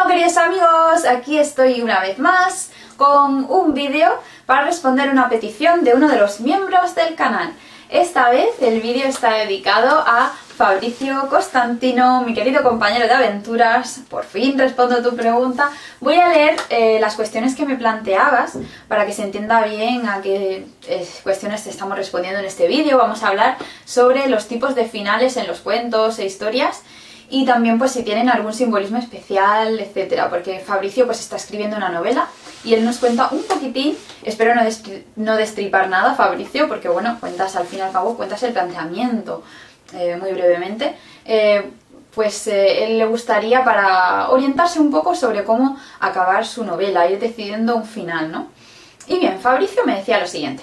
Queridos amigos, aquí estoy una vez más con un vídeo para responder una petición de uno de los miembros del canal. Esta vez el vídeo está dedicado a Fabricio Costantino, mi querido compañero de aventuras. Por fin respondo tu pregunta. Voy a leer las cuestiones que me planteabas para que se entienda bien a qué cuestiones te estamos respondiendo en este vídeo. Vamos a hablar sobre los tipos de finales en los cuentos e historias y también pues si tienen algún simbolismo especial, etcétera, porque Fabricio pues está escribiendo una novela y él nos cuenta un poquitín. Espero no destripar nada, Fabricio, porque bueno, cuentas al fin y al cabo, cuentas el planteamiento muy brevemente. Él le gustaría para orientarse un poco sobre cómo acabar su novela, ir decidiendo un final, ¿no? Y bien, Fabricio me decía lo siguiente: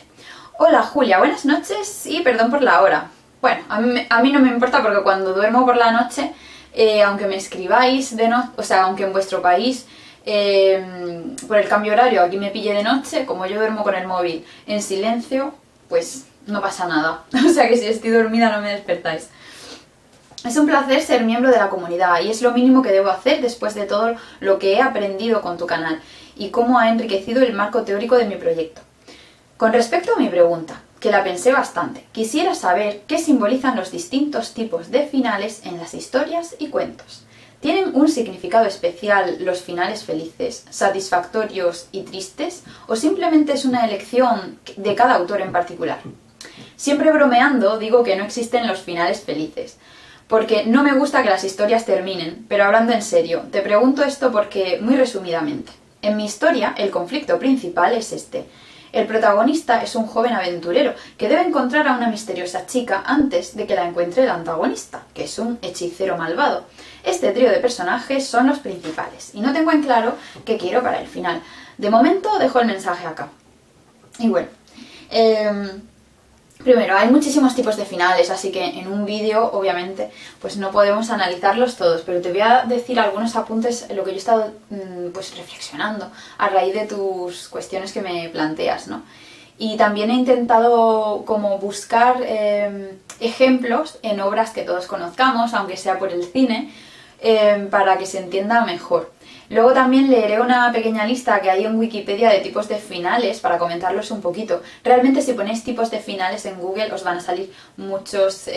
hola Julia, buenas noches y perdón por la hora. Bueno, a mí no me importa porque cuando duermo por la noche, aunque me escribáis de noche, o sea, aunque en vuestro país por el cambio horario aquí me pille de noche, como yo duermo con el móvil en silencio, pues no pasa nada. O sea que si estoy dormida no me despertáis. Es un placer ser miembro de la comunidad y es lo mínimo que debo hacer después de todo lo que he aprendido con tu canal y cómo ha enriquecido el marco teórico de mi proyecto. Con respecto a mi pregunta, que la pensé bastante, quisiera saber qué simbolizan los distintos tipos de finales en las historias y cuentos. ¿Tienen un significado especial los finales felices, satisfactorios y tristes, o simplemente es una elección de cada autor en particular? Siempre bromeando digo que no existen los finales felices, porque no me gusta que las historias terminen, pero hablando en serio, te pregunto esto porque, muy resumidamente, en mi historia el conflicto principal es este. El protagonista es un joven aventurero que debe encontrar a una misteriosa chica antes de que la encuentre el antagonista, que es un hechicero malvado. Este trío de personajes son los principales y no tengo en claro qué quiero para el final. De momento dejo el mensaje acá. Y bueno, primero, hay muchísimos tipos de finales, así que en un vídeo, obviamente, pues no podemos analizarlos todos, pero te voy a decir algunos apuntes, lo que yo he estado pues reflexionando a raíz de tus cuestiones que me planteas, ¿no? Y también he intentado como buscar ejemplos en obras que todos conozcamos, aunque sea por el cine, para que se entienda mejor. Luego también leeré una pequeña lista que hay en Wikipedia de tipos de finales para comentarlos un poquito. Realmente si ponéis tipos de finales en Google os van a salir muchos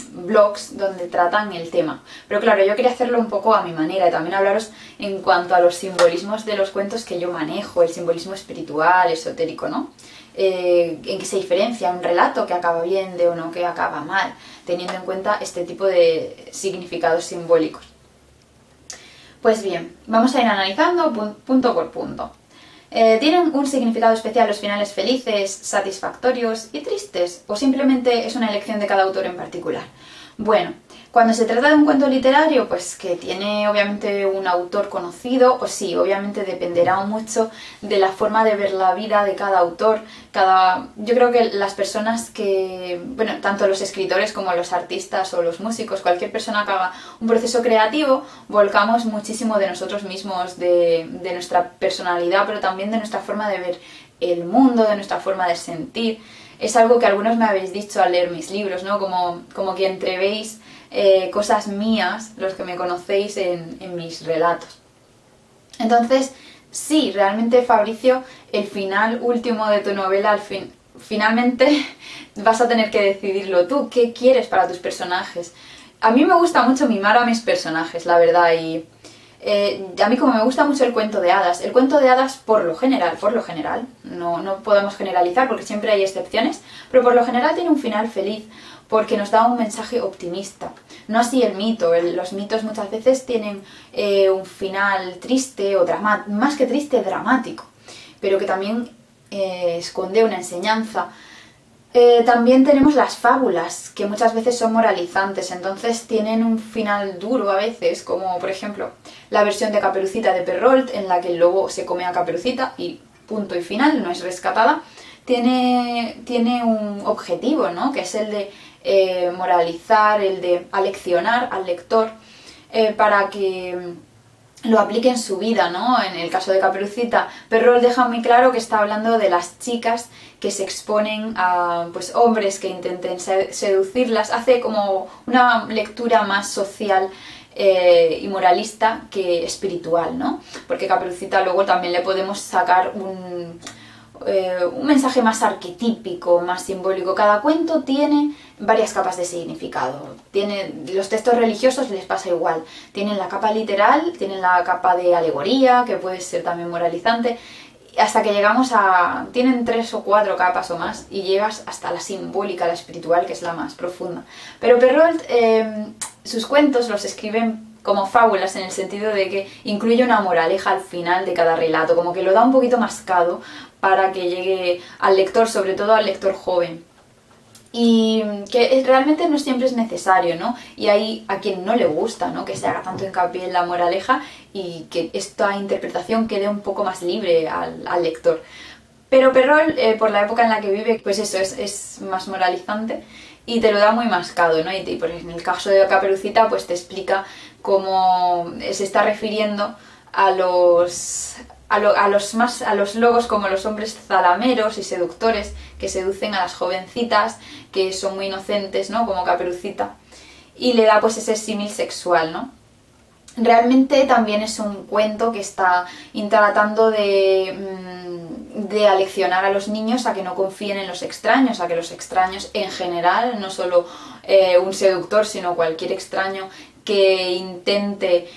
blogs donde tratan el tema. Pero claro, yo quería hacerlo un poco a mi manera y también hablaros en cuanto a los simbolismos de los cuentos que yo manejo, el simbolismo espiritual, esotérico, ¿no? En qué se diferencia un relato que acaba bien de uno que acaba mal, teniendo en cuenta este tipo de significados simbólicos. Pues bien, vamos a ir analizando punto por punto. ¿Tienen un significado especial los finales felices, satisfactorios y tristes? ¿O simplemente es una elección de cada autor en particular? Bueno, cuando se trata de un cuento literario, pues que tiene obviamente un autor conocido, pues sí, obviamente dependerá mucho de la forma de ver la vida de cada autor. Yo creo que las personas que, bueno, tanto los escritores como los artistas o los músicos, cualquier persona que haga un proceso creativo, volcamos muchísimo de nosotros mismos, de nuestra personalidad, pero también de nuestra forma de ver el mundo, de nuestra forma de sentir. Es algo que algunos me habéis dicho al leer mis libros, ¿no? Como que entrevéis cosas mías, los que me conocéis, en mis relatos. Entonces, sí, realmente, Fabricio, el final último de tu novela, finalmente vas a tener que decidirlo tú. ¿Qué quieres para tus personajes? A mí me gusta mucho mimar a mis personajes, la verdad, y a mí como me gusta mucho el cuento de hadas por lo general, no podemos generalizar porque siempre hay excepciones, pero por lo general tiene un final feliz porque nos da un mensaje optimista. No así el mito, los mitos muchas veces tienen un final triste o dramático, más que triste, dramático, pero que también esconde una enseñanza. También tenemos las fábulas, que muchas veces son moralizantes, entonces tienen un final duro a veces, como por ejemplo la versión de Caperucita de Perrault, en la que el lobo se come a Caperucita y punto y final, no es rescatada. Tiene un objetivo, ¿no? Que es el de moralizar, el de aleccionar al lector para que lo aplique en su vida, ¿no? En el caso de Caperucita, Perrault deja muy claro que está hablando de las chicas que se exponen a pues, hombres que intenten seducirlas. Hace como una lectura más social y moralista que espiritual, ¿no? Porque Caperucita luego también le podemos sacar un mensaje más arquetípico, más simbólico. Cada cuento tiene varias capas de significado. Los textos religiosos les pasa igual. Tienen la capa literal, tienen la capa de alegoría, que puede ser también moralizante, hasta que llegamos a... tienen 3 o 4 capas o más, y llegas hasta la simbólica, la espiritual, que es la más profunda. Pero Perrault, sus cuentos los escriben como fábulas, en el sentido de que incluye una moraleja al final de cada relato, como que lo da un poquito mascado para que llegue al lector, sobre todo al lector joven. Y que realmente no siempre es necesario, ¿no? Y hay a quien no le gusta, ¿no?, que se haga tanto hincapié en la moraleja y que esta interpretación quede un poco más libre al lector. Pero Perrault, por la época en la que vive, pues eso, es más moralizante y te lo da muy mascado, ¿no? Y pues en el caso de Caperucita, pues te explica cómo se está refiriendo a los lobos como los hombres zalameros y seductores que seducen a las jovencitas que son muy inocentes, ¿no?, como Caperucita, y le da pues ese símil sexual, ¿no? Realmente también es un cuento que está tratando de aleccionar a los niños a que no confíen en los extraños, a que los extraños en general, no solo un seductor, sino cualquier extraño que intente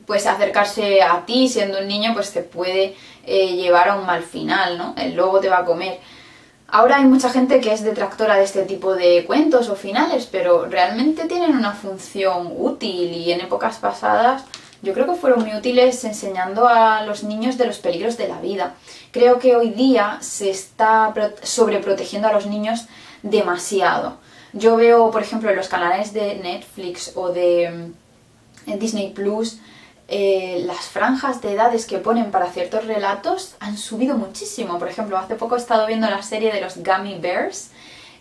pues acercarse a ti siendo un niño, pues te puede llevar a un mal final, ¿no? El lobo te va a comer. Ahora hay mucha gente que es detractora de este tipo de cuentos o finales, pero realmente tienen una función útil, y en épocas pasadas yo creo que fueron muy útiles enseñando a los niños de los peligros de la vida. Creo que hoy día se está sobreprotegiendo a los niños demasiado. Yo veo, por ejemplo, en los canales de Netflix o de Disney Plus, las franjas de edades que ponen para ciertos relatos han subido muchísimo. Por ejemplo, hace poco he estado viendo la serie de los Gummy Bears,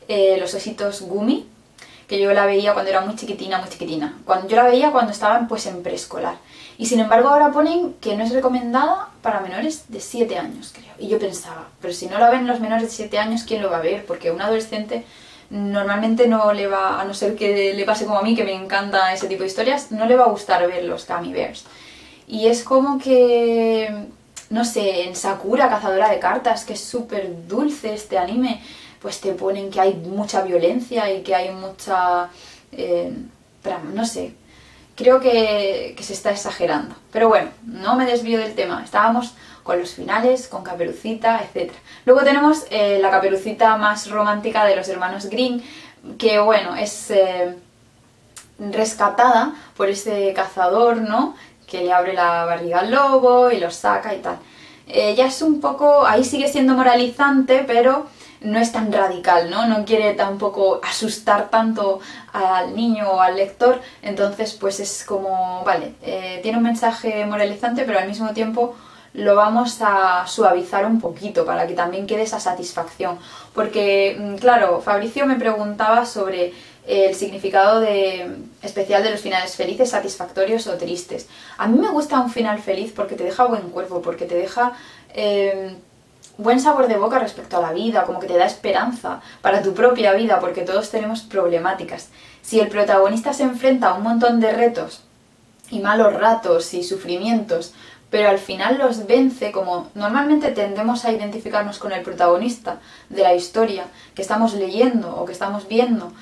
los ositos Gummy, que yo la veía cuando era muy chiquitina, muy chiquitina. Yo la veía cuando estaban pues en preescolar. Y sin embargo ahora ponen que no es recomendada para menores de 7 años, creo. Y yo pensaba, pero si no la ven los menores de 7 años, ¿quién lo va a ver? Porque un adolescente normalmente no le va, a no ser que le pase como a mí, que me encanta ese tipo de historias, no le va a gustar ver los Gummy Bears. Y es como que, no sé, en Sakura, Cazadora de Cartas, que es súper dulce este anime, pues te ponen que hay mucha violencia y que hay mucha... no sé, creo que se está exagerando. Pero bueno, no me desvío del tema. Estábamos con los finales, con Caperucita, etc. Luego tenemos la Caperucita más romántica de los hermanos Grimm, que bueno, es rescatada por ese cazador, ¿no?, que le abre la barriga al lobo y los saca y tal. Ya es un poco... ahí sigue siendo moralizante, pero no es tan radical, ¿no? No quiere tampoco asustar tanto al niño o al lector, entonces pues es como... vale, tiene un mensaje moralizante, pero al mismo tiempo lo vamos a suavizar un poquito para que también quede esa satisfacción. Porque, claro, Fabricio me preguntaba sobre el significado especial de los finales felices, satisfactorios o tristes. A mí me gusta un final feliz porque te deja buen cuerpo, porque te deja buen sabor de boca respecto a la vida, como que te da esperanza para tu propia vida, porque todos tenemos problemáticas. Si el protagonista se enfrenta a un montón de retos y malos ratos y sufrimientos, pero al final los vence, como normalmente tendemos a identificarnos con el protagonista de la historia que estamos leyendo o que estamos viendo,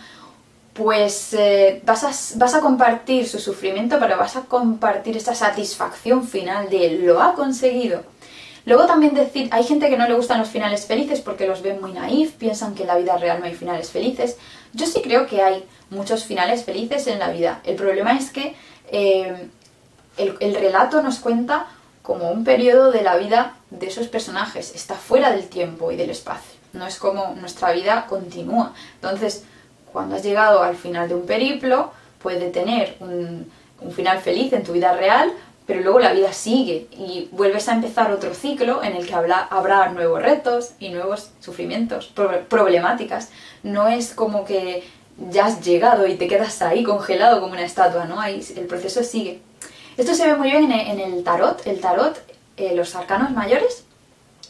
pues vas a compartir su sufrimiento, pero vas a compartir esa satisfacción final de lo ha conseguido. Luego también decir, hay gente que no le gustan los finales felices porque los ven muy naif, piensan que en la vida real no hay finales felices. Yo sí creo que hay muchos finales felices en la vida. El problema es que el relato nos cuenta como un periodo de la vida de esos personajes, está fuera del tiempo y del espacio, no es como nuestra vida continúa. Entonces, cuando has llegado al final de un periplo, puede tener un final feliz en tu vida real, pero luego la vida sigue y vuelves a empezar otro ciclo en el que habrá nuevos retos y nuevos sufrimientos, problemáticas. No es como que ya has llegado y te quedas ahí congelado como una estatua, ¿no? Ahí el proceso sigue. Esto se ve muy bien en el tarot. El tarot, los arcanos mayores,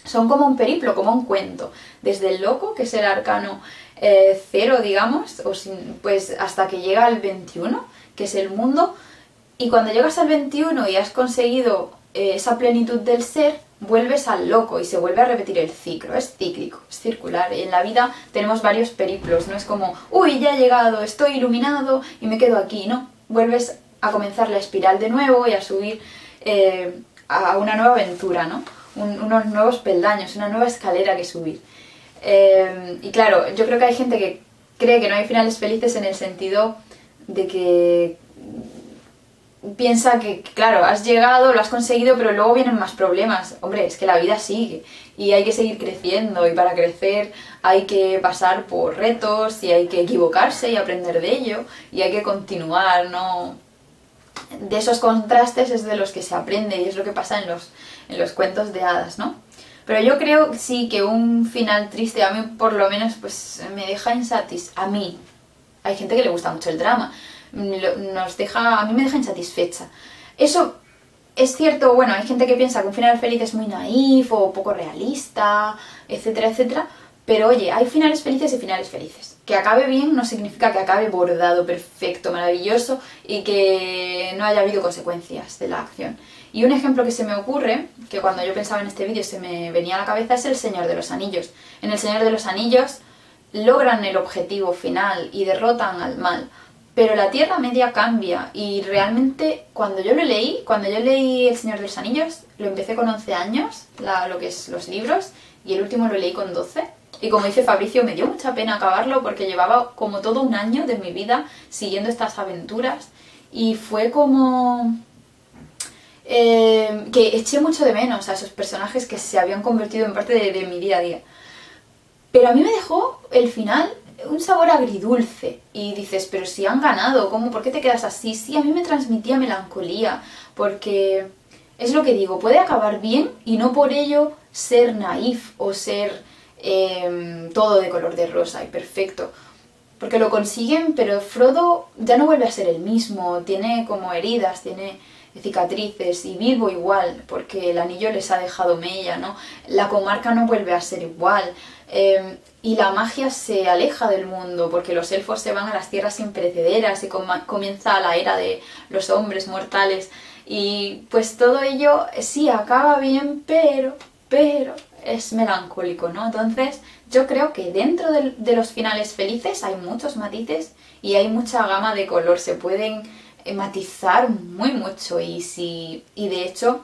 son como un periplo, como un cuento. Desde el loco, que es el arcano 0, digamos, pues hasta que llega al 21, que es el mundo, y cuando llegas al 21 y has conseguido esa plenitud del ser, vuelves al loco y se vuelve a repetir el ciclo. Es cíclico, es circular. Y en la vida tenemos varios periplos, no es como, uy, ya he llegado, estoy iluminado y me quedo aquí, ¿no? Vuelves a comenzar la espiral de nuevo y a subir a una nueva aventura, ¿no? Unos nuevos peldaños, una nueva escalera que subir. Y claro, yo creo que hay gente que cree que no hay finales felices en el sentido de que piensa que, claro, has llegado, lo has conseguido, pero luego vienen más problemas. Hombre, es que la vida sigue y hay que seguir creciendo, y para crecer hay que pasar por retos y hay que equivocarse y aprender de ello y hay que continuar, ¿no? De esos contrastes es de los que se aprende y es lo que pasa en los cuentos de hadas, ¿no? Pero yo creo sí que un final triste a mí por lo menos pues me deja a mí. Hay gente que le gusta mucho el drama. A mí me deja insatisfecha. Eso es cierto, bueno, hay gente que piensa que un final feliz es muy naif o poco realista, etcétera, etcétera, pero oye, hay finales felices y finales felices. Que acabe bien no significa que acabe bordado, perfecto, maravilloso y que no haya habido consecuencias de la acción. Y un ejemplo que se me ocurre, que cuando yo pensaba en este vídeo se me venía a la cabeza, es El Señor de los Anillos. En El Señor de los Anillos logran el objetivo final y derrotan al mal, pero la Tierra Media cambia y realmente cuando yo leí El Señor de los Anillos, lo empecé con 11 años, lo que es los libros, y el último lo leí con 12. Y como dice Fabricio, me dio mucha pena acabarlo porque llevaba como todo un año de mi vida siguiendo estas aventuras y fue como que eché mucho de menos a esos personajes que se habían convertido en parte de mi día a día. Pero a mí me dejó el final un sabor agridulce y dices, pero si han ganado, ¿cómo? ¿Por qué te quedas así? Sí, a mí me transmitía melancolía, porque es lo que digo, puede acabar bien y no por ello ser naif o ser todo de color de rosa y perfecto, porque lo consiguen, pero Frodo ya no vuelve a ser el mismo, tiene como heridas, tiene cicatrices, y Bilbo igual, porque el anillo les ha dejado mella, ¿no? La comarca no vuelve a ser igual, y la magia se aleja del mundo, porque los elfos se van a las tierras imperecederas y comienza la era de los hombres mortales, y pues todo ello sí acaba bien, pero es melancólico, ¿no? Entonces yo creo que dentro de los finales felices hay muchos matices y hay mucha gama de color, se pueden matizar muy mucho y de hecho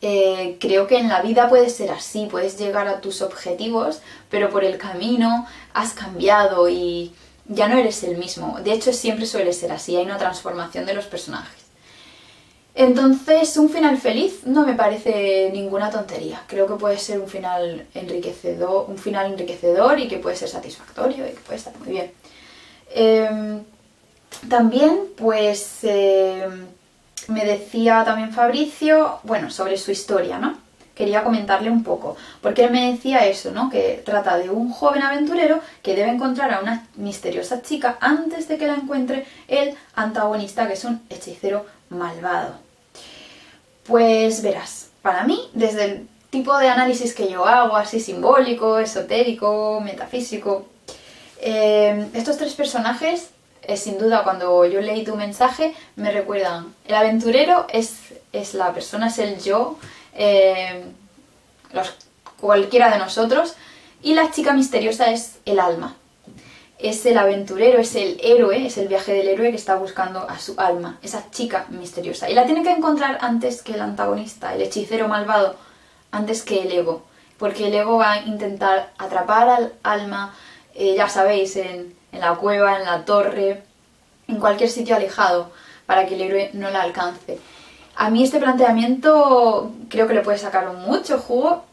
creo que en la vida puede ser así, puedes llegar a tus objetivos, pero por el camino has cambiado y ya no eres el mismo. De hecho siempre suele ser así, hay una transformación de los personajes. Entonces, un final feliz no me parece ninguna tontería. Creo que puede ser un final enriquecedor y que puede ser satisfactorio y que puede estar muy bien. También, pues, me decía también Fabricio, bueno, sobre su historia, ¿no? Quería comentarle un poco, porque él me decía eso, ¿no? Que trata de un joven aventurero que debe encontrar a una misteriosa chica antes de que la encuentre el antagonista, que es un hechicero malvado. Pues verás, para mí, desde el tipo de análisis que yo hago, así simbólico, esotérico, metafísico, estos tres personajes, sin duda, cuando yo leí tu mensaje, me recuerdan. El aventurero es la persona, es el yo, cualquiera de nosotros, y la chica misteriosa es el alma. Es el aventurero, es el héroe, es el viaje del héroe que está buscando a su alma, esa chica misteriosa. Y la tiene que encontrar antes que el antagonista, el hechicero malvado, antes que el ego. Porque el ego va a intentar atrapar al alma, ya sabéis, en la cueva, en la torre, en cualquier sitio alejado, para que el héroe no la alcance. A mí este planteamiento creo que le puede sacar mucho jugo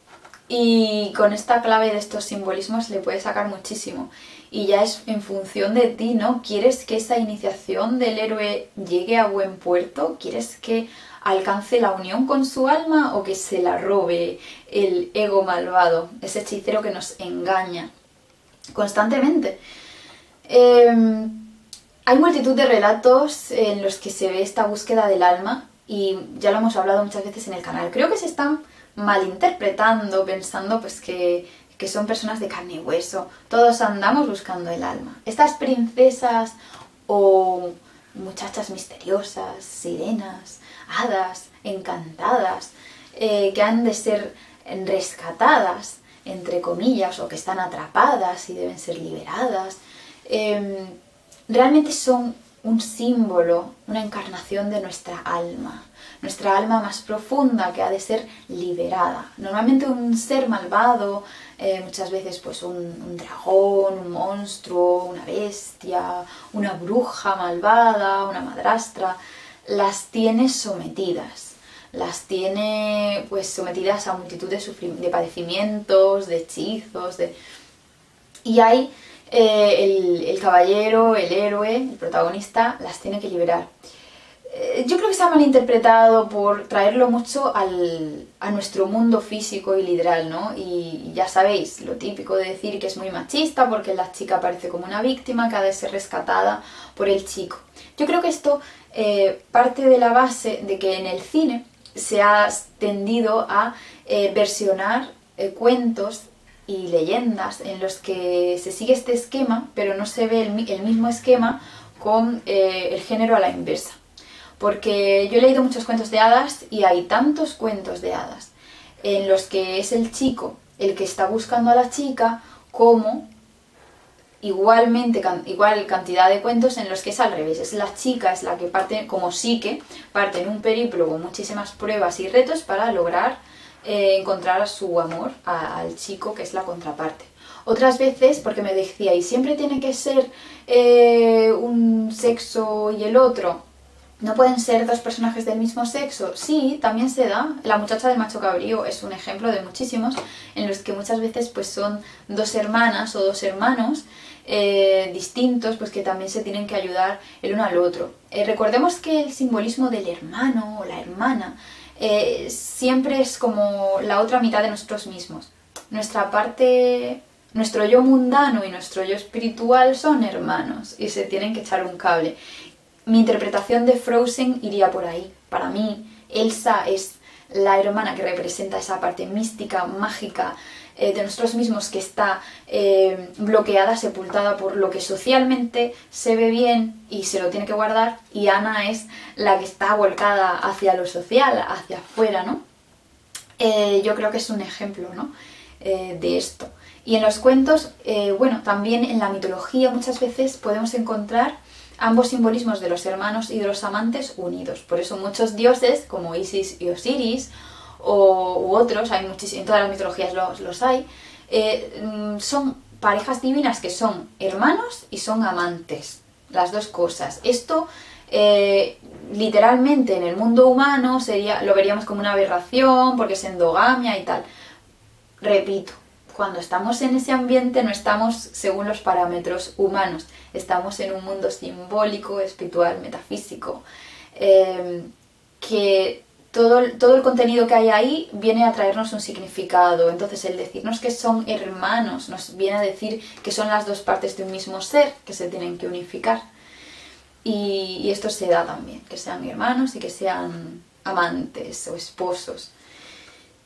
y con esta clave de estos simbolismos le puede sacar muchísimo. Y ya es en función de ti, ¿no? ¿Quieres que esa iniciación del héroe llegue a buen puerto? ¿Quieres que alcance la unión con su alma o que se la robe el ego malvado, ese hechicero que nos engaña constantemente? Hay multitud de relatos en los que se ve esta búsqueda del alma y ya lo hemos hablado muchas veces en el canal. Creo que se están malinterpretando, pensando pues que son personas de carne y hueso. Todos andamos buscando el alma. Estas princesas o muchachas misteriosas, sirenas, hadas, encantadas, que han de ser rescatadas, entre comillas, o que están atrapadas y deben ser liberadas. Realmente son un símbolo, una encarnación de nuestra alma más profunda, que ha de ser liberada. Normalmente un ser malvado, muchas veces pues un dragón, un monstruo, una bestia, una bruja malvada, una madrastra, las tiene sometidas. Las tiene pues sometidas a multitud de padecimientos, de hechizos, y hay el caballero, el héroe, el protagonista, las tiene que liberar. Yo creo que se ha malinterpretado por traerlo mucho a nuestro mundo físico y literal, ¿no? Y ya sabéis, lo típico de decir que es muy machista porque la chica aparece como una víctima que ha de ser rescatada por el chico. Yo creo que esto parte de la base de que en el cine se ha tendido a versionar cuentos y leyendas en los que se sigue este esquema, pero no se ve el mismo esquema con el género a la inversa. Porque yo he leído muchos cuentos de hadas y hay tantos cuentos de hadas en los que es el chico el que está buscando a la chica, como igual cantidad de cuentos en los que es al revés. Es la chica es la que parte, como Psique, parte en un periplo con muchísimas pruebas y retos para lograr encontrar a su amor, al chico que es la contraparte. Otras veces, porque me decíais, ¿siempre tiene que ser un sexo y el otro? ¿No pueden ser dos personajes del mismo sexo? Sí, también se da. La muchacha del macho cabrío es un ejemplo de muchísimos en los que muchas veces pues son dos hermanas o dos hermanos distintos, pues que también se tienen que ayudar el uno al otro. Recordemos que el simbolismo del hermano o la hermana siempre es como la otra mitad de nosotros mismos. Nuestra parte, nuestro yo mundano y nuestro yo espiritual son hermanos y se tienen que echar un cable. Mi interpretación de Frozen iría por ahí. Para mí, Elsa es la hermana que representa esa parte mística, mágica de nosotros mismos, que está bloqueada, sepultada por lo que socialmente se ve bien y se lo tiene que guardar, y Anna es la que está volcada hacia lo social, hacia afuera, ¿no? Yo creo que es un ejemplo, ¿no? De esto. Y en los cuentos, bueno, también en la mitología muchas veces podemos encontrar ambos simbolismos de los hermanos y de los amantes unidos. Por eso muchos dioses, como Isis y Osiris, u otros, hay en todas las mitologías los hay, son parejas divinas que son hermanos y son amantes, las dos cosas. Esto literalmente en el mundo humano lo veríamos como una aberración porque es endogamia y tal. Repito, cuando estamos en ese ambiente no estamos según los parámetros humanos, estamos en un mundo simbólico, espiritual, metafísico, que todo el contenido que hay ahí viene a traernos un significado. Entonces el decirnos que son hermanos nos viene a decir que son las dos partes de un mismo ser que se tienen que unificar. Y esto se da también, que sean hermanos y que sean amantes o esposos.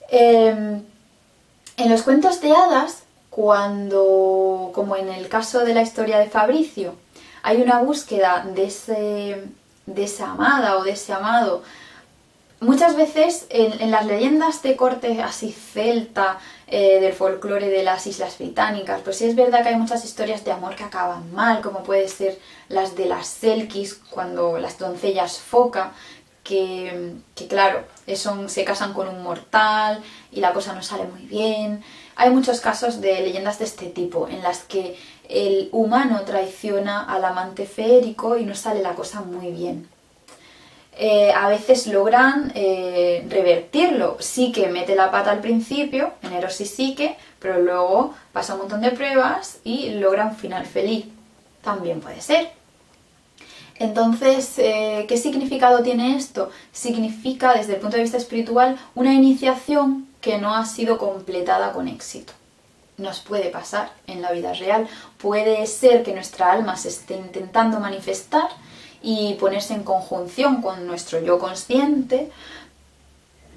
En los cuentos de hadas, cuando, como en el caso de la historia de Fabricio, hay una búsqueda de esa amada o de ese amado, muchas veces en las leyendas de corte así celta, del folclore de las Islas Británicas, pues sí es verdad que hay muchas historias de amor que acaban mal, como puede ser las de las Selkis, cuando las doncellas foca, que claro, se casan con un mortal y la cosa no sale muy bien. Hay muchos casos de leyendas de este tipo en las que el humano traiciona al amante feérico y no sale la cosa muy bien. A veces logran revertirlo. Psique mete la pata al principio, en Eros y Psique, pero luego pasa un montón de pruebas y logra un final feliz. También puede ser. Entonces, ¿qué significado tiene esto? Significa, desde el punto de vista espiritual, una iniciación que no ha sido completada con éxito. Nos puede pasar en la vida real. Puede ser que nuestra alma se esté intentando manifestar y ponerse en conjunción con nuestro yo consciente,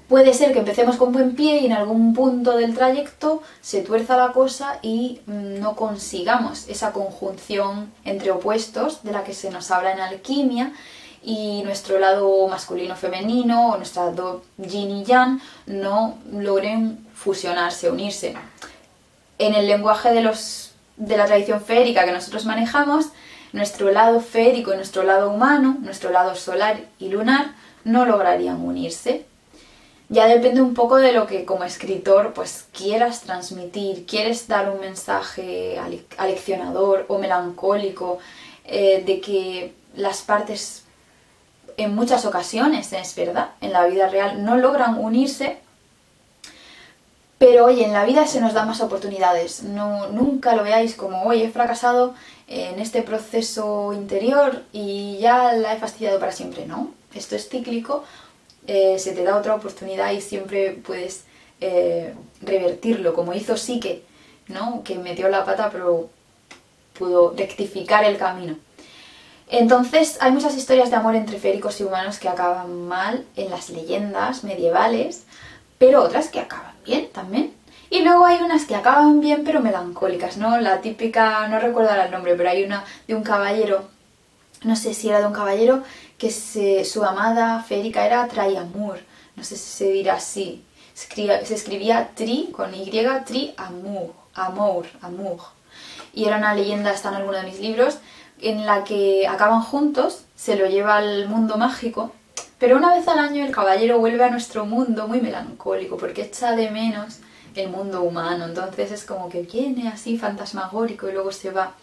puede ser que empecemos con buen pie y en algún punto del trayecto se tuerza la cosa y no consigamos esa conjunción entre opuestos de la que se nos habla en alquimia, y nuestro lado masculino-femenino o nuestra yin y yang no logren fusionarse, unirse. En el lenguaje de la tradición feérica que nosotros manejamos, nuestro lado feérico y nuestro lado humano, nuestro lado solar y lunar, no lograrían unirse. Ya depende un poco de lo que como escritor pues quieras transmitir. ¿Quieres dar un mensaje aleccionador o melancólico de que las partes en muchas ocasiones, es verdad, en la vida real no logran unirse? Pero oye, en la vida se nos dan más oportunidades. No, nunca lo veáis como, oye, he fracasado en este proceso interior y ya la he fastidiado para siempre. No, esto es cíclico, se te da otra oportunidad y siempre puedes revertirlo, como hizo Psique, ¿no? Que metió la pata pero pudo rectificar el camino. Entonces hay muchas historias de amor entre feéricos y humanos que acaban mal en las leyendas medievales, pero otras que acaban bien también. Y luego hay unas que acaban bien pero melancólicas, ¿no? La típica, no recuerdo ahora el nombre, pero hay una de un caballero, no sé si era de un caballero, que su amada feérica era Tri-Amour, no sé si se dirá así. Se escribía Tri con Y, Tri-Amour, Amour. Y era una leyenda, está en alguno de mis libros, en la que acaban juntos, se lo lleva al mundo mágico, pero una vez al año el caballero vuelve a nuestro mundo muy melancólico porque echa de menos el mundo humano, entonces es como que viene así fantasmagórico y luego se va.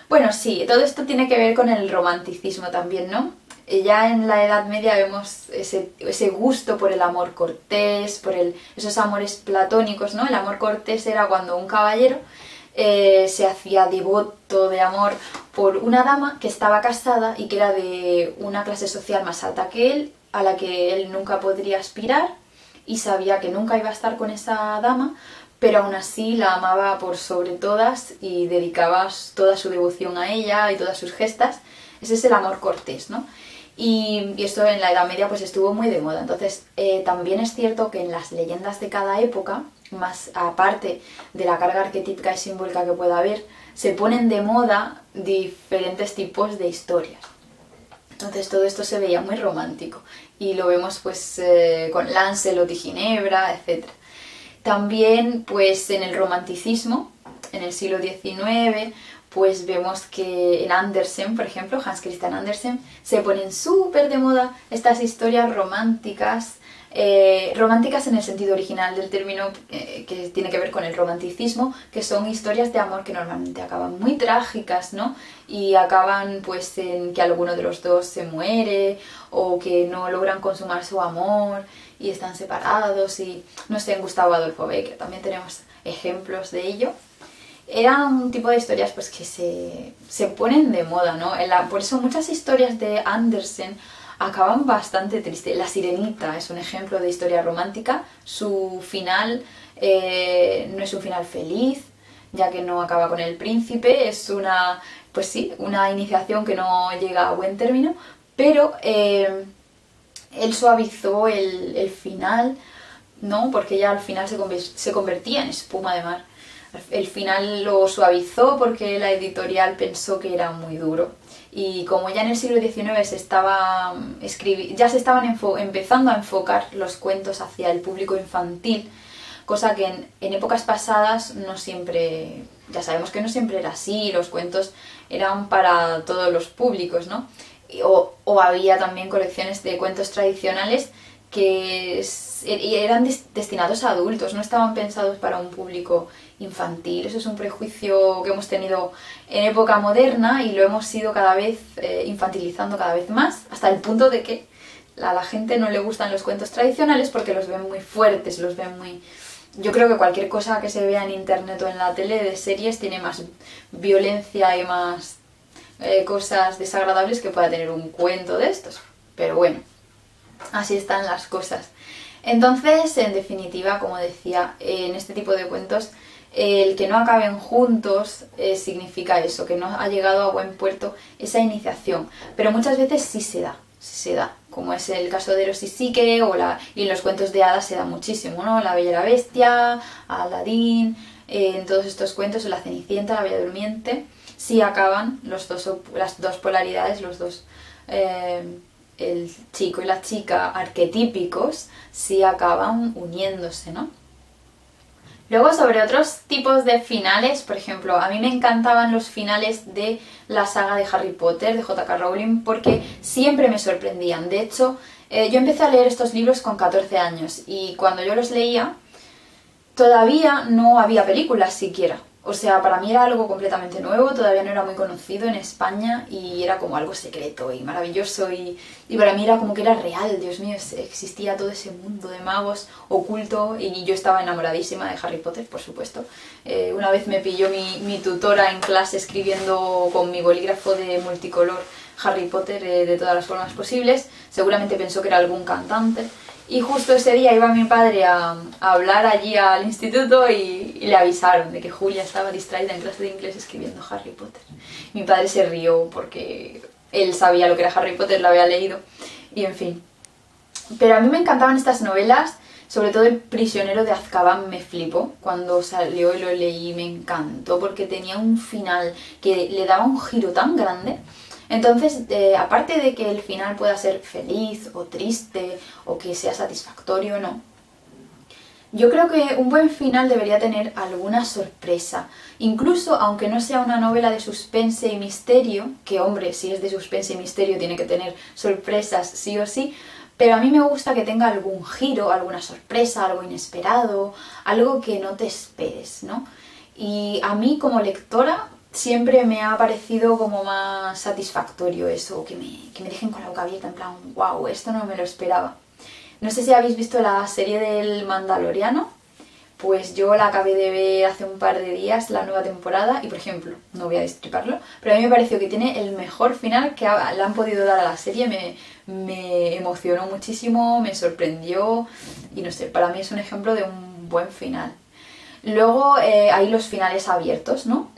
Bueno, sí, todo esto tiene que ver con el romanticismo también, ¿no? Ya en la Edad Media vemos ese gusto por el amor cortés, por esos amores platónicos, ¿no? El amor cortés era cuando un caballero se hacía devoto de amor por una dama que estaba casada y que era de una clase social más alta que él, a la que él nunca podría aspirar, y sabía que nunca iba a estar con esa dama, pero aún así la amaba por sobre todas y dedicaba toda su devoción a ella y todas sus gestas. Ese es el amor cortés, ¿no? Y esto en la Edad Media pues estuvo muy de moda. Entonces también es cierto que en las leyendas de cada época, más aparte de la carga arquetípica y simbólica que pueda haber, se ponen de moda diferentes tipos de historias. Entonces todo esto se veía muy romántico y lo vemos pues con Lancelot y Ginebra, etc. También pues en el romanticismo, en el siglo XIX, pues vemos que en Andersen, por ejemplo, Hans Christian Andersen, se ponen súper de moda estas historias románticas, románticas en el sentido original del término, que tiene que ver con el romanticismo, que son historias de amor que normalmente acaban muy trágicas, ¿no? Y acaban pues en que alguno de los dos se muere o que no logran consumar su amor y están separados, y no sé, en Gustavo Adolfo Bécquer también tenemos ejemplos de ello. Era un tipo de historias pues que se ponen de moda, ¿no? Por eso muchas historias de Andersen acaban bastante triste. La Sirenita es un ejemplo de historia romántica. Su final no es un final feliz, ya que no acaba con el príncipe. Es pues sí, una iniciación que no llega a buen término, pero él suavizó el final, ¿no? Porque ya al final se convertía en espuma de mar. El final lo suavizó porque la editorial pensó que era muy duro. Y como ya en el siglo XIX ya se estaban empezando a enfocar los cuentos hacia el público infantil, cosa que en épocas pasadas no siempre, ya sabemos que no siempre era así, los cuentos eran para todos los públicos, ¿no? O había también colecciones de cuentos tradicionales que eran destinados a adultos, no estaban pensados para un público infantil. Eso es un prejuicio que hemos tenido en época moderna y lo hemos ido cada vez infantilizando cada vez más, hasta el punto de que a la gente no le gustan los cuentos tradicionales porque los ven muy fuertes, los ven muy... Yo creo que cualquier cosa que se vea en internet o en la tele de series tiene más violencia y más cosas desagradables que pueda tener un cuento de estos. Pero bueno, así están las cosas. Entonces, en definitiva, como decía, en este tipo de cuentos, el que no acaben juntos significa eso, que no ha llegado a buen puerto esa iniciación. Pero muchas veces sí se da. se da, como es el caso de Eros y Psique, y en los cuentos de hadas se da muchísimo, ¿no? La Bella y la Bestia, Aladín, en todos estos cuentos, La Cenicienta, La Bella Durmiente, sí acaban las dos polaridades, el chico y la chica arquetípicos, sí acaban uniéndose, ¿no? Luego, sobre otros tipos de finales, por ejemplo, a mí me encantaban los finales de la saga de Harry Potter, de J.K. Rowling, porque siempre me sorprendían. De hecho, yo empecé a leer estos libros con 14 años y cuando yo los leía, todavía no había películas siquiera. O sea, para mí era algo completamente nuevo, todavía no era muy conocido en España y era como algo secreto y maravilloso y para mí era como que era real, Dios mío, existía todo ese mundo de magos oculto y yo estaba enamoradísima de Harry Potter, por supuesto. Una vez me pilló mi tutora en clase escribiendo con mi bolígrafo de multicolor Harry Potter de todas las formas posibles, seguramente pensó que era algún cantante. Y justo ese día iba mi padre a hablar allí al instituto y le avisaron de que Julia estaba distraída en clase de inglés escribiendo Harry Potter. Mi padre se rió porque él sabía lo que era Harry Potter, lo había leído y en fin. Pero a mí me encantaban estas novelas, sobre todo El prisionero de Azkaban me flipó. Cuando salió y lo leí me encantó porque tenía un final que le daba un giro tan grande. Entonces, aparte de que el final pueda ser feliz o triste o que sea satisfactorio o no, yo creo que un buen final debería tener alguna sorpresa. Incluso aunque no sea una novela de suspense y misterio, que hombre, si es de suspense y misterio tiene que tener sorpresas sí o sí, pero a mí me gusta que tenga algún giro, alguna sorpresa, algo inesperado, algo que no te esperes, ¿no? Y a mí como lectora siempre me ha parecido como más satisfactorio eso, que me dejen con la boca abierta, en plan, wow, esto no me lo esperaba. No sé si habéis visto la serie del Mandaloriano, pues yo la acabé de ver hace un par de días, la nueva temporada, y por ejemplo, no voy a destriparlo, pero a mí me pareció que tiene el mejor final que le han podido dar a la serie, me emocionó muchísimo, me sorprendió, y no sé, para mí es un ejemplo de un buen final. Luego hay los finales abiertos, ¿no?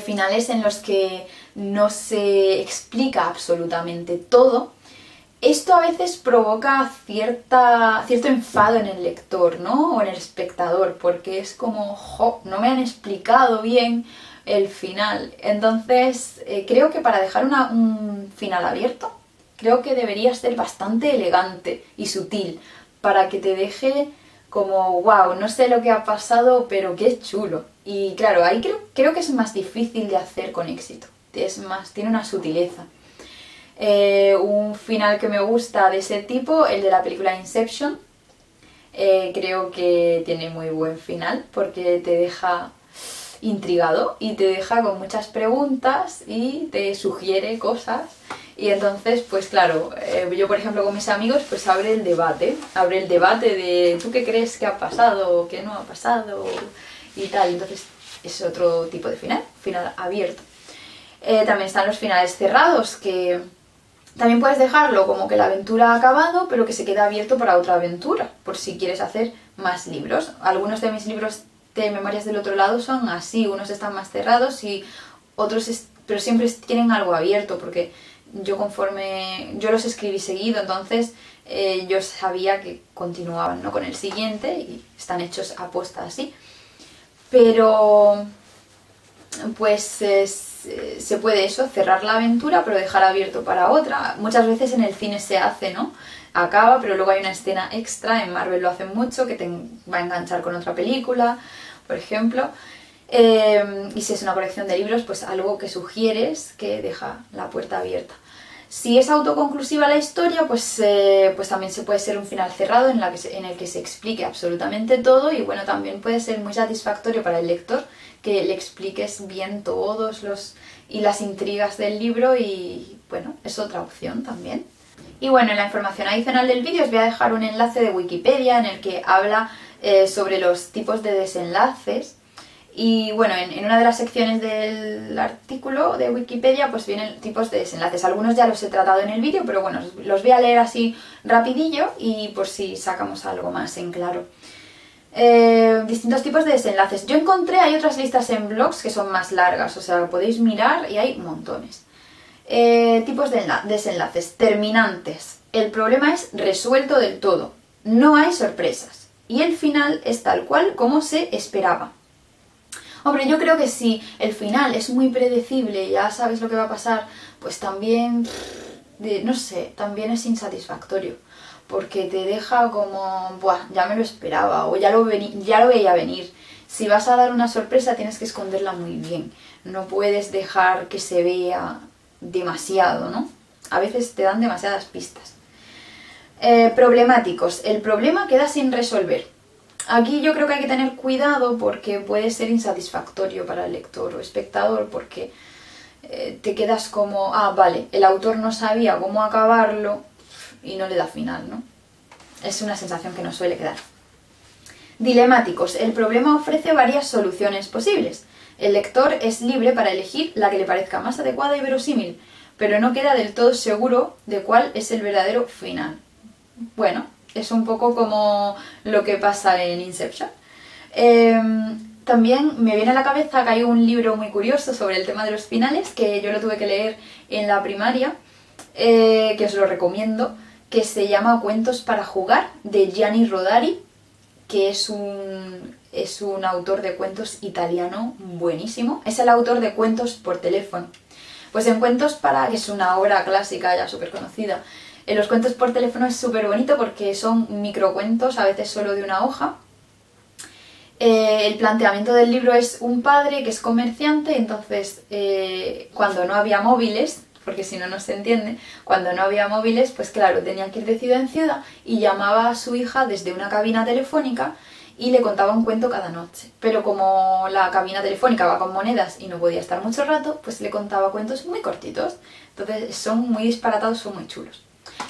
Finales en los que no se explica absolutamente todo. Esto a veces provoca cierto enfado en el lector, ¿no? O en el espectador, porque es como, jo, no me han explicado bien el final. Entonces, creo que para dejar un final abierto, creo que debería ser bastante elegante y sutil, para que te deje como, wow, no sé lo que ha pasado, pero qué chulo. Y claro, ahí creo que es más difícil de hacer con éxito. Tiene una sutileza. Un final que me gusta de ese tipo, el de la película Inception, creo que tiene muy buen final porque te deja intrigado y te deja con muchas preguntas y te sugiere cosas y entonces pues claro, yo por ejemplo con mis amigos pues abre el debate de ¿tú qué crees que ha pasado? ¿Qué no ha pasado? Y tal, entonces es otro tipo de final abierto. También están los finales cerrados, que también puedes dejarlo como que la aventura ha acabado, pero que se queda abierto para otra aventura, por si quieres hacer más libros. Algunos de mis libros de Memorias del Otro Lado son así, unos están más cerrados y otros, pero siempre tienen algo abierto, porque yo los escribí seguido, entonces yo sabía que continuaban, ¿no?, con el siguiente y están hechos a posta así. Pero pues se puede eso, cerrar la aventura pero dejar abierto para otra. Muchas veces en el cine se hace, ¿no? Acaba, pero luego hay una escena extra, en Marvel lo hacen mucho, que te va a enganchar con otra película, por ejemplo. Y si es una colección de libros, pues algo que sugieres que deja la puerta abierta. Si es autoconclusiva la historia, pues también se puede ser un final cerrado en el que se explique absolutamente todo y bueno, también puede ser muy satisfactorio para el lector que le expliques bien todos y las intrigas del libro y bueno, es otra opción también. Y bueno, en la información adicional del vídeo os voy a dejar un enlace de Wikipedia en el que habla sobre los tipos de desenlaces. Y bueno, en una de las secciones del artículo de Wikipedia pues vienen tipos de desenlaces. Algunos ya los he tratado en el vídeo, pero bueno, los voy a leer así rapidillo y por si sacamos algo más en claro. Distintos tipos de desenlaces. Hay otras listas en blogs que son más largas, o sea, podéis mirar y hay montones. Tipos de desenlaces. Terminantes. El problema es resuelto del todo. No hay sorpresas. Y el final es tal cual como se esperaba. Hombre, yo creo que si el final es muy predecible, ya sabes lo que va a pasar, pues también, no sé, también es insatisfactorio. Porque te deja como, buah, ya me lo esperaba o ya lo veía venir. Si vas a dar una sorpresa tienes que esconderla muy bien. No puedes dejar que se vea demasiado, ¿no? A veces te dan demasiadas pistas. Problemáticos. El problema queda sin resolver. Aquí yo creo que hay que tener cuidado porque puede ser insatisfactorio para el lector o espectador porque te quedas como, vale, el autor no sabía cómo acabarlo y no le da final, ¿no? Es una sensación que nos suele quedar. Dilemáticos. El problema ofrece varias soluciones posibles. El lector es libre para elegir la que le parezca más adecuada y verosímil, pero no queda del todo seguro de cuál es el verdadero final. Bueno, es un poco como lo que pasa en Inception. También me viene a la cabeza que hay un libro muy curioso sobre el tema de los finales, que yo lo tuve que leer en la primaria, que os lo recomiendo, que se llama Cuentos para jugar, de Gianni Rodari, que es un autor de cuentos italiano buenísimo. Es el autor de Cuentos por teléfono. Pues en Cuentos para, que es una obra clásica ya súper conocida, en los cuentos por teléfono es súper bonito porque son microcuentos, a veces solo de una hoja. El planteamiento del libro es un padre que es comerciante, entonces cuando no había móviles, porque si no, no se entiende, cuando no había móviles, pues claro, tenía que ir de ciudad en ciudad y llamaba a su hija desde una cabina telefónica y le contaba un cuento cada noche. Pero como la cabina telefónica va con monedas y no podía estar mucho rato, pues le contaba cuentos muy cortitos. Entonces son muy disparatados, son muy chulos.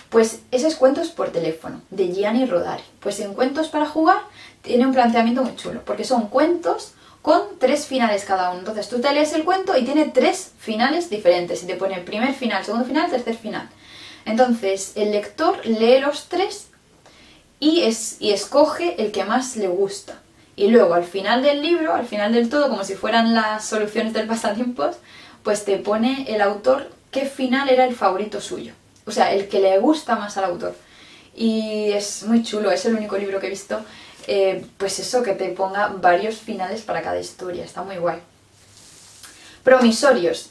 Pues ese es Cuentos por teléfono, de Gianni Rodari. Pues en Cuentos para jugar tiene un planteamiento muy chulo, porque son cuentos con 3 finales cada uno. Entonces tú te lees el cuento y tiene 3 finales diferentes. Y te pone primer final, segundo final, tercer final. Entonces el lector lee los 3 y escoge el que más le gusta. Y luego al final del libro, al final del todo, como si fueran las soluciones del pasatiempos, pues te pone el autor qué final era el favorito suyo. O sea, el que le gusta más al autor. Y es muy chulo, es el único libro que he visto, pues eso, que te ponga varios finales para cada historia, está muy guay. Promisorios,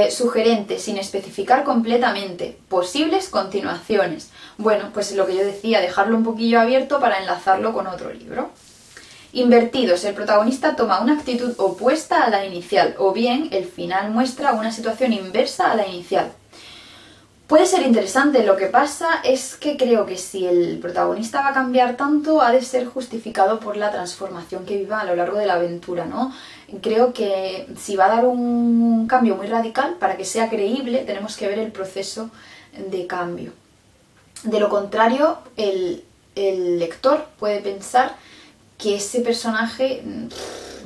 sugerentes, sin especificar completamente, posibles continuaciones. Bueno, pues lo que yo decía, dejarlo un poquillo abierto para enlazarlo con otro libro. Invertidos, el protagonista toma una actitud opuesta a la inicial, o bien el final muestra una situación inversa a la inicial. Puede ser interesante, lo que pasa es que creo que si el protagonista va a cambiar tanto, ha de ser justificado por la transformación que viva a lo largo de la aventura, ¿no? Creo que si va a dar un cambio muy radical, para que sea creíble, tenemos que ver el proceso de cambio. De lo contrario, el lector puede pensar que ese personaje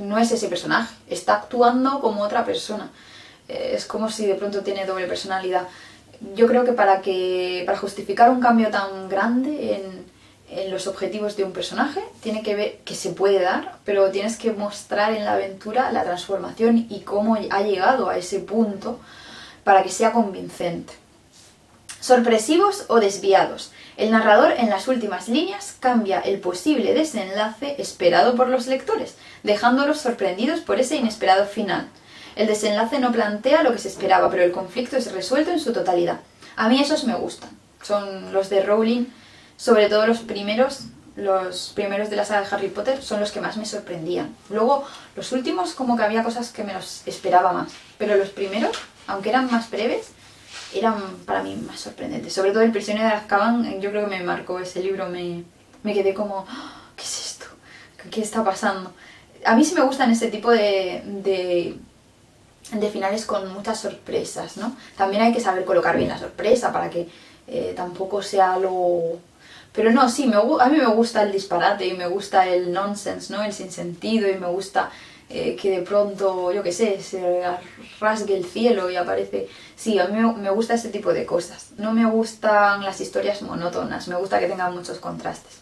no es ese personaje, está actuando como otra persona. Es como si de pronto tiene doble personalidad. Yo creo que para justificar un cambio tan grande en los objetivos de un personaje, tiene que ver que se puede dar, pero tienes que mostrar en la aventura la transformación y cómo ha llegado a ese punto para que sea convincente. Sorpresivos o desviados. El narrador en las últimas líneas cambia el posible desenlace esperado por los lectores, dejándolos sorprendidos por ese inesperado final. El desenlace no plantea lo que se esperaba, pero el conflicto es resuelto en su totalidad. A mí esos me gustan. Son los de Rowling, sobre todo los primeros de la saga de Harry Potter, son los que más me sorprendían. Luego, los últimos como que había cosas que me los esperaba más. Pero los primeros, aunque eran más breves, eran para mí más sorprendentes. Sobre todo El prisionero de Azkaban, yo creo que me marcó ese libro, me quedé como, ¿qué es esto? ¿Qué está pasando? A mí sí me gustan ese tipo de finales con muchas sorpresas, ¿no? También hay que saber colocar bien la sorpresa para que tampoco sea lo... Pero no, sí, a mí me gusta el disparate y me gusta el nonsense, ¿no? El sinsentido, y me gusta que de pronto, yo qué sé, se rasgue el cielo y aparece... Sí, a mí me gusta ese tipo de cosas. No me gustan las historias monótonas, me gusta que tengan muchos contrastes.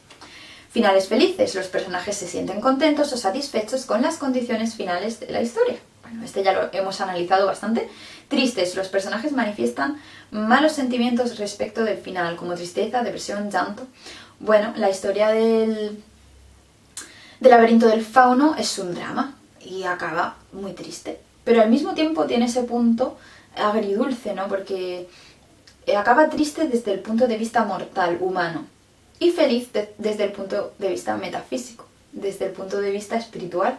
Finales felices, los personajes se sienten contentos o satisfechos con las condiciones finales de la historia. Bueno, este ya lo hemos analizado bastante. Tristes, los personajes manifiestan malos sentimientos respecto del final, como tristeza, depresión, llanto. Bueno, la historia del laberinto del fauno es un drama y acaba muy triste. Pero al mismo tiempo tiene ese punto agridulce, ¿no? Porque acaba triste desde el punto de vista mortal, humano, y feliz desde el punto de vista metafísico, desde el punto de vista espiritual.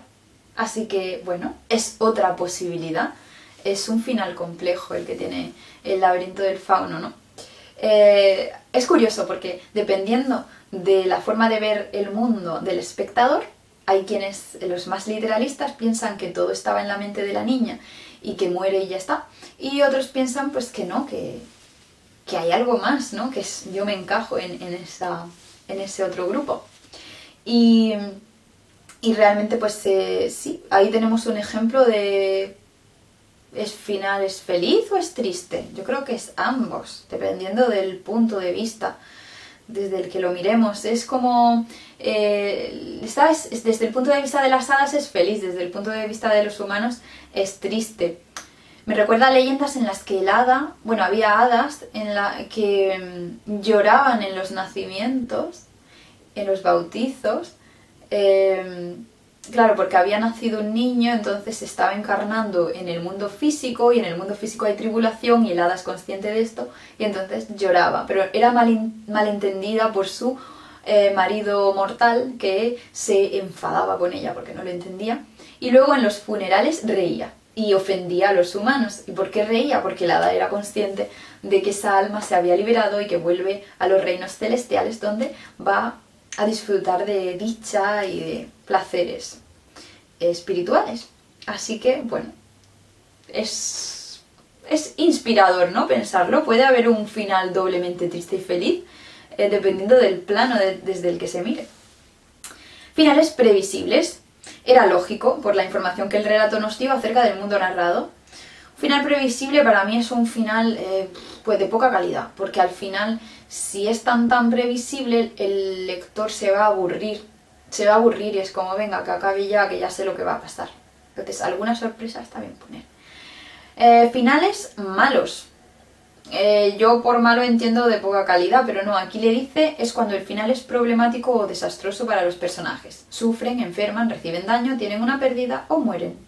Así que, bueno, es otra posibilidad. Es un final complejo el que tiene el laberinto del fauno, ¿no? Es curioso porque dependiendo de la forma de ver el mundo del espectador, hay quienes, los más literalistas, piensan que todo estaba en la mente de la niña y que muere y ya está. Y otros piensan pues que no, que hay algo más, ¿no? Que yo me encajo en ese otro grupo. Y realmente pues sí, ahí tenemos un ejemplo de... ¿Es final, es feliz o es triste? Yo creo que es ambos, dependiendo del punto de vista desde el que lo miremos. Es como... desde el punto de vista de las hadas es feliz, desde el punto de vista de los humanos es triste. Me recuerda a leyendas en las que el hada... Bueno, había hadas que lloraban en los nacimientos, en los bautizos. Claro, porque había nacido un niño, entonces se estaba encarnando en el mundo físico, y en el mundo físico hay tribulación, y el hada es consciente de esto, y entonces lloraba. Pero era malentendida por su marido mortal, que se enfadaba con ella porque no lo entendía. Y luego en los funerales reía y ofendía a los humanos. ¿Y por qué reía? Porque el hada era consciente de que esa alma se había liberado y que vuelve a los reinos celestiales, donde va a disfrutar de dicha y de placeres espirituales. Así que, bueno, es inspirador, ¿no? Pensarlo. Puede haber un final doblemente triste y feliz, dependiendo del plano desde el que se mire. Finales previsibles. Era lógico, por la información que el relato nos dio acerca del mundo narrado. Un final previsible para mí es un final pues de poca calidad, porque al final, si es tan previsible, el lector se va a aburrir y es como, venga, que acabe ya, que ya sé lo que va a pasar. Entonces, alguna sorpresa está bien poner. Finales malos. Yo por malo entiendo de poca calidad, pero no, aquí le dice es cuando el final es problemático o desastroso para los personajes. Sufren, enferman, reciben daño, tienen una pérdida o mueren.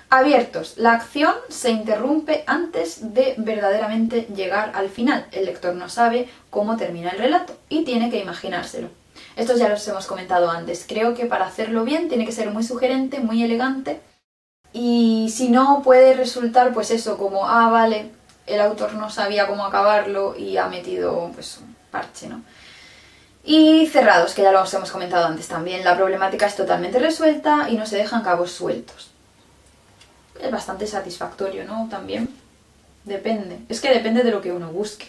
Abiertos. La acción se interrumpe antes de verdaderamente llegar al final. El lector no sabe cómo termina el relato y tiene que imaginárselo. Estos ya los hemos comentado antes. Creo que para hacerlo bien tiene que ser muy sugerente, muy elegante. Y si no, puede resultar pues eso, como, vale, el autor no sabía cómo acabarlo y ha metido pues un parche, ¿no? Y cerrados, que ya los hemos comentado antes también. La problemática es totalmente resuelta y no se dejan cabos sueltos. Es bastante satisfactorio, ¿no? También depende. Es que depende de lo que uno busque.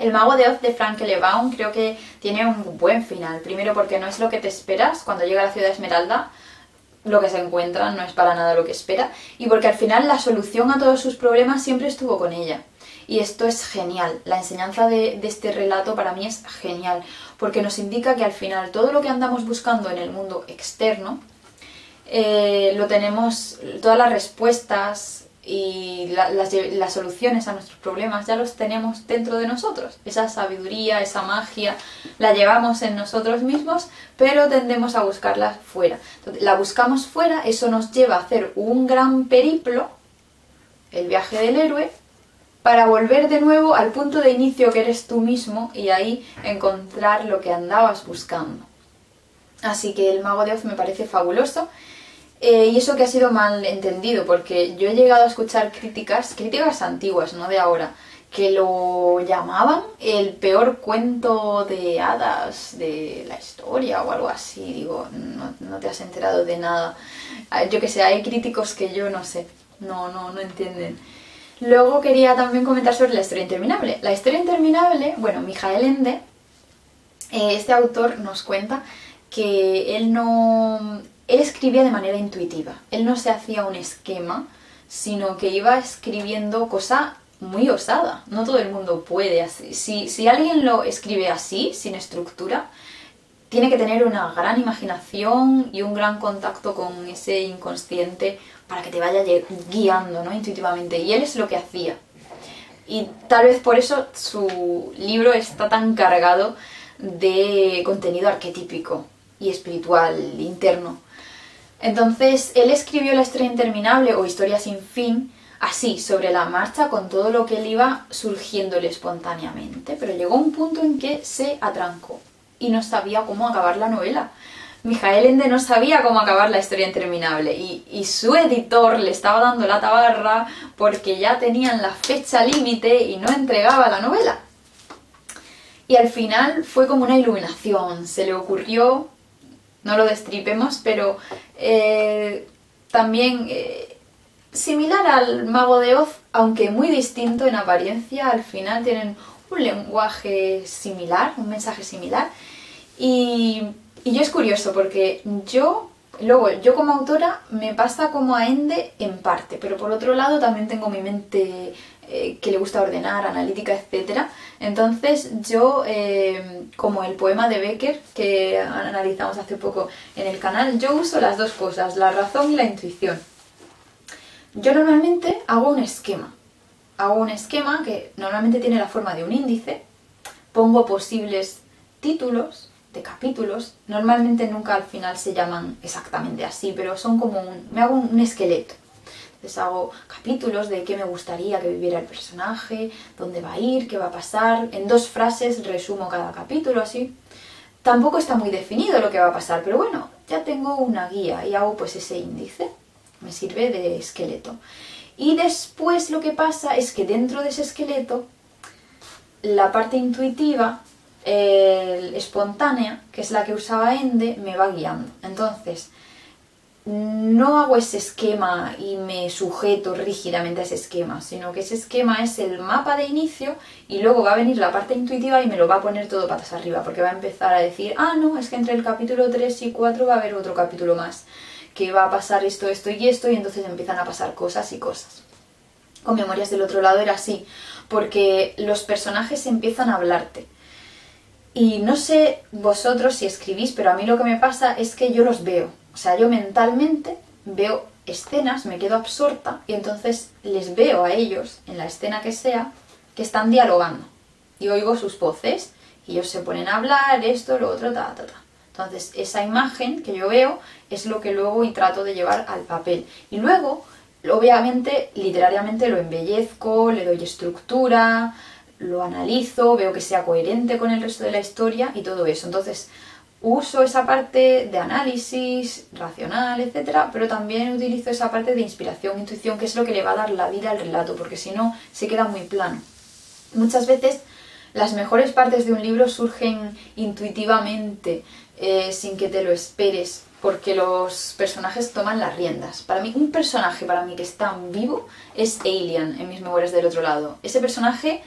El Mago de Oz de Frank L. Baum creo que tiene un buen final. Primero porque no es lo que te esperas. Cuando llega a la ciudad Esmeralda, lo que se encuentra no es para nada lo que espera. Y porque al final la solución a todos sus problemas siempre estuvo con ella. Y esto es genial. La enseñanza de este relato para mí es genial. Porque nos indica que al final todo lo que andamos buscando en el mundo externo, lo tenemos, todas las respuestas y las soluciones a nuestros problemas ya los tenemos dentro de nosotros. Esa sabiduría, esa magia, la llevamos en nosotros mismos, pero tendemos a buscarla fuera. Entonces, la buscamos fuera, eso nos lleva a hacer un gran periplo, el viaje del héroe, para volver de nuevo al punto de inicio que eres tú mismo y ahí encontrar lo que andabas buscando. Así que el Mago de Oz me parece fabuloso. Y eso que ha sido mal entendido, porque yo he llegado a escuchar críticas antiguas, no de ahora, que lo llamaban el peor cuento de hadas de la historia o algo así. Digo, no te has enterado de nada. Yo que sé, hay críticos que yo no sé, no entienden. Luego quería también comentar sobre La historia interminable. La historia interminable, bueno, Mijael Ende, este autor nos cuenta que él escribía de manera intuitiva. Él no se hacía un esquema, sino que iba escribiendo cosa muy osada. No todo el mundo puede así. Si alguien lo escribe así, sin estructura, tiene que tener una gran imaginación y un gran contacto con ese inconsciente para que te vaya guiando, ¿no? Intuitivamente. Y él es lo que hacía. Y tal vez por eso su libro está tan cargado de contenido arquetípico y espiritual, interno. Entonces, él escribió La historia interminable o Historia sin fin, así, sobre la marcha, con todo lo que él iba surgiéndole espontáneamente. Pero llegó un punto en que se atrancó y no sabía cómo acabar la novela. Mijael Ende no sabía cómo acabar La historia interminable y su editor le estaba dando la tabarra porque ya tenían la fecha límite y no entregaba la novela. Y al final fue como una iluminación, se le ocurrió, no lo destripemos, pero también similar al Mago de Oz, aunque muy distinto en apariencia, al final tienen un lenguaje similar, un mensaje similar. Y yo es curioso porque yo como autora me pasa como a Ende en parte, pero por otro lado también tengo mi mente que le gusta ordenar, analítica, etc. Entonces yo, como el poema de Becker que analizamos hace poco en el canal, yo uso las dos cosas, la razón y la intuición. Yo normalmente hago un esquema que normalmente tiene la forma de un índice, pongo posibles títulos de capítulos, normalmente nunca al final se llaman exactamente así, pero son como me hago un esqueleto. Entonces hago capítulos de qué me gustaría que viviera el personaje, dónde va a ir, qué va a pasar, en 2 frases resumo cada capítulo así. Tampoco está muy definido lo que va a pasar, pero bueno, ya tengo una guía y hago pues ese índice, me sirve de esqueleto. Y después lo que pasa es que dentro de ese esqueleto, la parte intuitiva, espontánea, que es la que usaba Ende, me va guiando. Entonces, no hago ese esquema y me sujeto rígidamente a ese esquema, sino que ese esquema es el mapa de inicio y luego va a venir la parte intuitiva y me lo va a poner todo patas arriba, porque va a empezar a decir, no, es que entre el capítulo 3 y 4 va a haber otro capítulo más, que va a pasar esto, esto y esto, y entonces empiezan a pasar cosas y cosas. Con Memorias del otro lado era así, porque los personajes empiezan a hablarte. Y no sé vosotros si escribís, pero a mí lo que me pasa es que yo los veo. O sea, yo mentalmente veo escenas, me quedo absorta y entonces les veo a ellos, en la escena que sea, que están dialogando. Y oigo sus voces y ellos se ponen a hablar, esto, lo otro, ta. Entonces, esa imagen que yo veo es lo que luego y trato de llevar al papel. Y luego, obviamente, literariamente lo embellezco, le doy estructura, lo analizo, veo que sea coherente con el resto de la historia y todo eso. Entonces, uso esa parte de análisis racional, etcétera, pero también utilizo esa parte de inspiración, intuición, que es lo que le va a dar la vida al relato, porque si no, se queda muy plano. Muchas veces las mejores partes de un libro surgen intuitivamente, sin que te lo esperes, porque los personajes toman las riendas. Para mí, un personaje que está vivo es Alien en Mis Memorias del otro lado. Ese personaje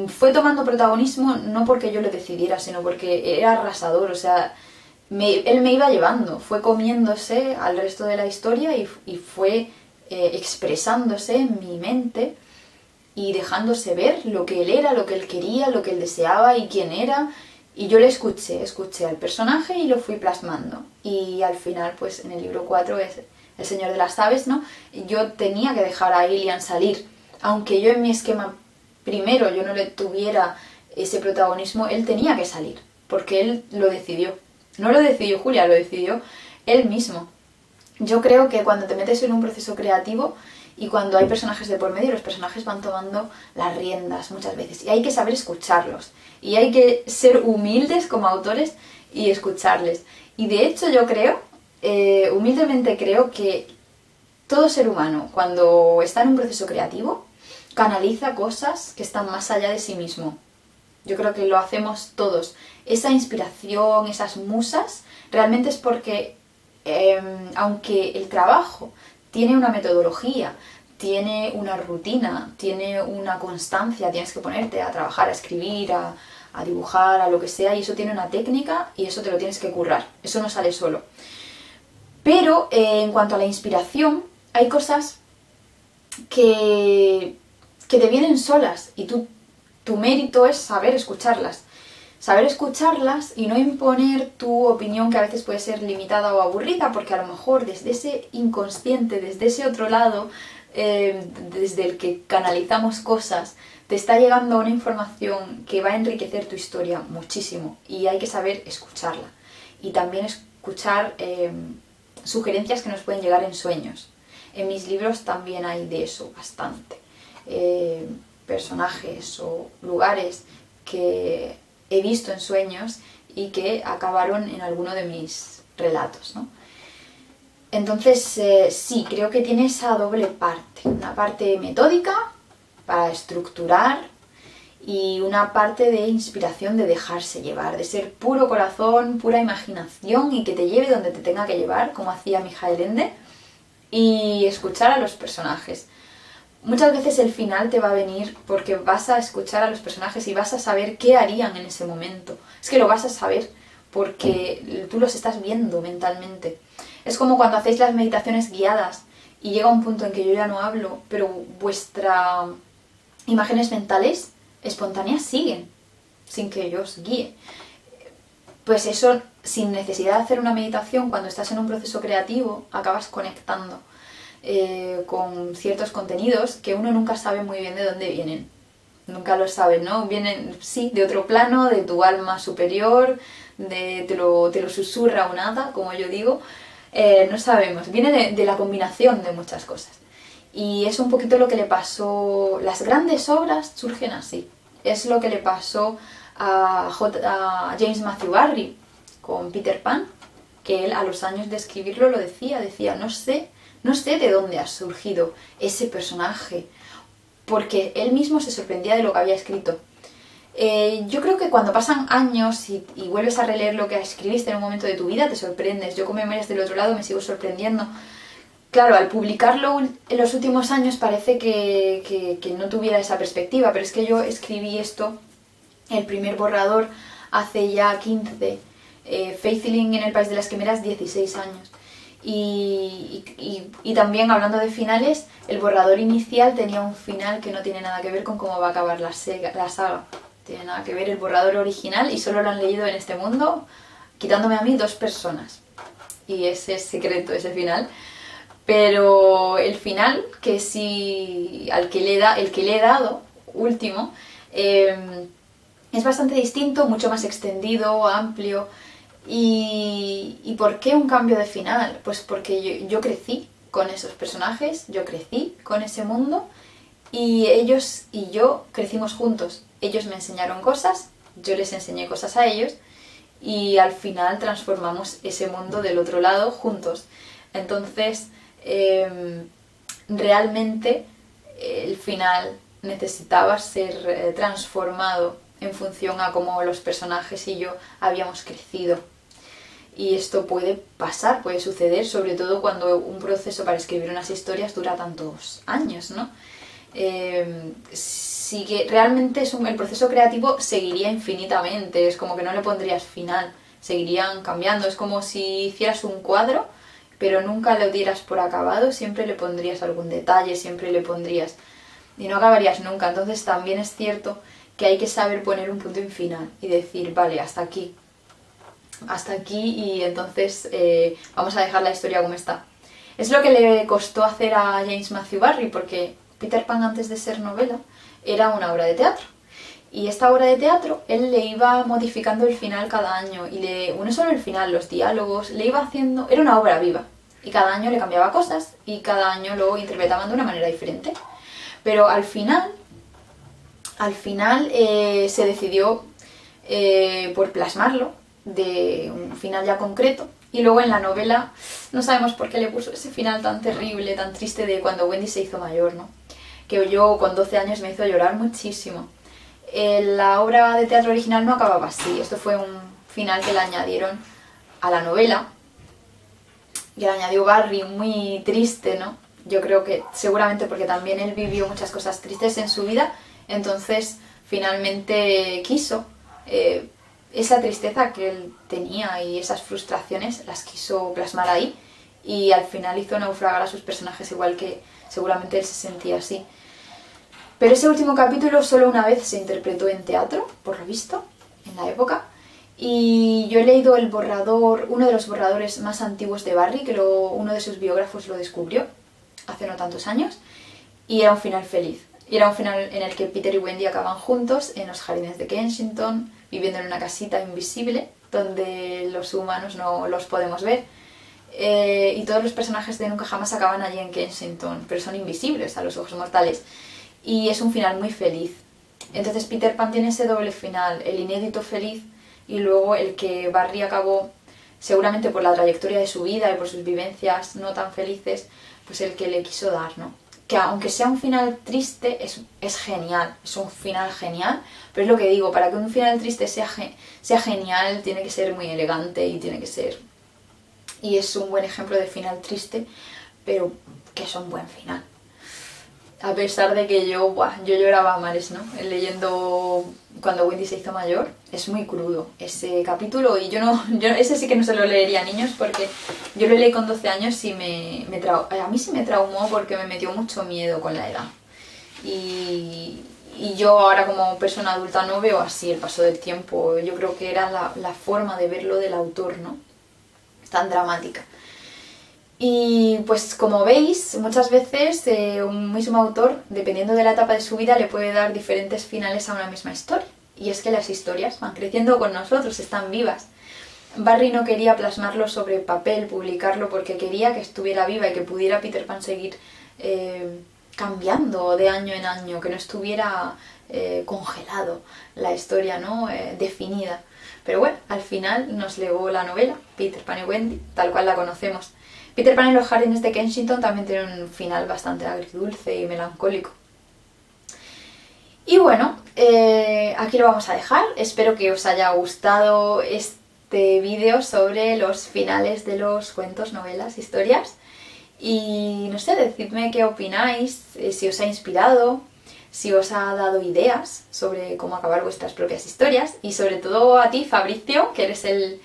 fue tomando protagonismo no porque yo lo decidiera, sino porque era arrasador, o sea, él me iba llevando, fue comiéndose al resto de la historia y fue expresándose en mi mente y dejándose ver lo que él era, lo que él quería, lo que él deseaba y quién era. Y yo le escuché al personaje y lo fui plasmando. Y al final, pues en el libro 4 es El Señor de las Aves, ¿no? Yo tenía que dejar a Ilian salir, aunque yo en mi esquema primero yo no le tuviera ese protagonismo, él tenía que salir, porque él lo decidió. No lo decidió Julia, lo decidió él mismo. Yo creo que cuando te metes en un proceso creativo y cuando hay personajes de por medio, los personajes van tomando las riendas muchas veces. Y hay que saber escucharlos. Y hay que ser humildes como autores y escucharles. Y de hecho yo creo, humildemente creo que todo ser humano, cuando está en un proceso creativo, canaliza cosas que están más allá de sí mismo. Yo creo que lo hacemos todos. Esa inspiración, esas musas, realmente es porque, aunque el trabajo tiene una metodología, tiene una rutina, tiene una constancia, tienes que ponerte a trabajar, a escribir, a dibujar, a lo que sea, y eso tiene una técnica y eso te lo tienes que currar, eso no sale solo. Pero en cuanto a la inspiración, hay cosas que te vienen solas y tu mérito es saber escucharlas. saber escucharlas y no imponer tu opinión, que a veces puede ser limitada o aburrida, porque a lo mejor desde ese inconsciente, desde ese otro lado, desde el que canalizamos cosas, te está llegando una información que va a enriquecer tu historia muchísimo y hay que saber escucharla. Y también escuchar sugerencias que nos pueden llegar en sueños. En mis libros también hay de eso bastante. Personajes o lugares que he visto en sueños y que acabaron en alguno de mis relatos, ¿no? Entonces, sí, creo que tiene esa doble parte. Una parte metódica para estructurar y una parte de inspiración, de dejarse llevar, de ser puro corazón, pura imaginación y que te lleve donde te tenga que llevar, como hacía Mijael Ende, y escuchar a los personajes. Muchas veces el final te va a venir porque vas a escuchar a los personajes y vas a saber qué harían en ese momento. Es que lo vas a saber porque tú los estás viendo mentalmente. Es como cuando hacéis las meditaciones guiadas y llega un punto en que yo ya no hablo, pero vuestras imágenes mentales espontáneas siguen, sin que yo os guíe. Pues eso, sin necesidad de hacer una meditación, cuando estás en un proceso creativo, acabas conectando con ciertos contenidos que uno nunca sabe muy bien de dónde vienen. Nunca lo sabes, ¿no? Vienen, sí, de otro plano, de tu alma superior, te lo susurra un hada, como yo digo. No sabemos, viene de la combinación de muchas cosas. Y es un poquito lo que le pasó, las grandes obras surgen así. Es lo que le pasó a James Matthew Barrie con Peter Pan, que él a los años de escribirlo lo decía, no sé de dónde ha surgido ese personaje, porque él mismo se sorprendía de lo que había escrito. Yo creo que cuando pasan años y vuelves a releer lo que escribiste en un momento de tu vida, te sorprendes. Yo con Memorias del otro lado me sigo sorprendiendo. Claro, al publicarlo en los últimos años parece que no tuviera esa perspectiva, pero es que yo escribí esto, el primer borrador, hace ya 15, Faithling en el País de las Quimeras, 16 años. Y también, hablando de finales, el borrador inicial tenía un final que no tiene nada que ver con cómo va a acabar la saga. Tiene nada que ver el borrador original y solo lo han leído en este mundo, quitándome a mí 2 personas. Y ese es secreto, ese final. Pero el final, que sí, el que le he dado, último, es bastante distinto, mucho más extendido, amplio. ¿Y por qué un cambio de final? Pues porque yo crecí con esos personajes, yo crecí con ese mundo y ellos y yo crecimos juntos. Ellos me enseñaron cosas, yo les enseñé cosas a ellos y al final transformamos ese mundo del otro lado juntos. Entonces, realmente el final necesitaba ser transformado en función a cómo los personajes y yo habíamos crecido. Y esto puede pasar, puede suceder, sobre todo cuando un proceso para escribir unas historias dura tantos años, ¿no? Sí que realmente el proceso creativo seguiría infinitamente, es como que no le pondrías final, seguirían cambiando, es como si hicieras un cuadro, pero nunca lo dieras por acabado, siempre le pondrías algún detalle, siempre le pondrías, y no acabarías nunca. Entonces también es cierto que hay que saber poner un punto en final y decir, vale, hasta aquí y entonces vamos a dejar la historia como está. Es lo que le costó hacer a James Matthew Barrie, porque Peter Pan, antes de ser novela, era una obra de teatro. Y esta obra de teatro, él le iba modificando el final cada año, y no solo el final, los diálogos, le iba haciendo... Era una obra viva, y cada año le cambiaba cosas, y cada año lo interpretaban de una manera diferente. Pero al final se decidió por plasmarlo de un final ya concreto, y luego en la novela no sabemos por qué le puso ese final tan terrible, tan triste, de cuando Wendy se hizo mayor, ¿no? Que yo con 12 años me hizo llorar muchísimo. La obra de teatro original no acababa así, esto fue un final que le añadieron a la novela, que le añadió Barrie, muy triste, ¿no? Yo creo que seguramente porque también él vivió muchas cosas tristes en su vida, entonces finalmente quiso esa tristeza que él tenía y esas frustraciones las quiso plasmar ahí, y al final hizo naufragar a sus personajes, igual que seguramente él se sentía así. Pero ese último capítulo solo una vez se interpretó en teatro, por lo visto, en la época. Y yo he leído el borrador, uno de los borradores más antiguos de Barry, que uno de sus biógrafos lo descubrió hace no tantos años, y era un final feliz. Y era un final en el que Peter y Wendy acaban juntos en los jardines de Kensington, viviendo en una casita invisible, donde los humanos no los podemos ver. Y todos los personajes de Nunca Jamás acaban allí en Kensington, pero son invisibles a los ojos mortales. Y es un final muy feliz. Entonces Peter Pan tiene ese doble final, el inédito feliz y luego el que Barry acabó, seguramente por la trayectoria de su vida y por sus vivencias no tan felices, pues el que le quiso dar, ¿no? Que aunque sea un final triste, es genial, es un final genial, pero es lo que digo, para que un final triste sea genial, tiene que ser muy elegante y tiene que ser... Y es un buen ejemplo de final triste, pero que es un buen final. A pesar de que yo lloraba a mares, ¿no? Leyendo cuando Wendy se hizo mayor, es muy crudo ese capítulo y yo ese sí que no se lo leería a niños porque yo lo leí con 12 años y a mí sí me traumó porque me metió mucho miedo con la edad. Y yo ahora como persona adulta no veo así el paso del tiempo, yo creo que era la forma de verlo del autor, ¿no? Tan dramática. Y pues como veis, muchas veces un mismo autor, dependiendo de la etapa de su vida, le puede dar diferentes finales a una misma historia. Y es que las historias van creciendo con nosotros, están vivas. Barry no quería plasmarlo sobre papel, publicarlo, porque quería que estuviera viva y que pudiera Peter Pan seguir cambiando de año en año, que no estuviera congelado la historia, ¿no? Definida. Pero bueno, al final nos legó la novela, Peter Pan y Wendy, tal cual la conocemos. Peter Pan en los jardines de Kensington también tiene un final bastante agridulce y melancólico. Y bueno, aquí lo vamos a dejar. Espero que os haya gustado este vídeo sobre los finales de los cuentos, novelas, historias. Y no sé, decidme qué opináis, si os ha inspirado, si os ha dado ideas sobre cómo acabar vuestras propias historias. Y sobre todo a ti, Fabricio, que eres el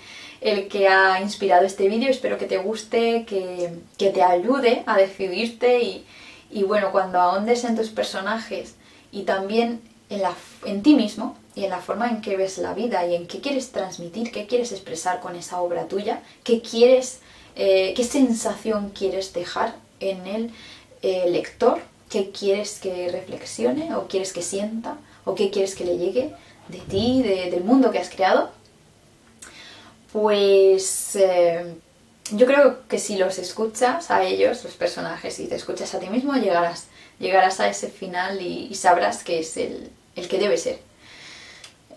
que ha inspirado este vídeo. Espero que te guste, que te ayude a decidirte y bueno, cuando ahondes en tus personajes y también en ti mismo y en la forma en que ves la vida y en qué quieres transmitir, qué quieres expresar con esa obra tuya, qué sensación quieres dejar en el lector, qué quieres que reflexione o quieres que sienta o qué quieres que le llegue de ti, del mundo que has creado. Pues yo creo que si los escuchas a ellos, los personajes, y te escuchas a ti mismo, llegarás a ese final y sabrás que es el que debe ser.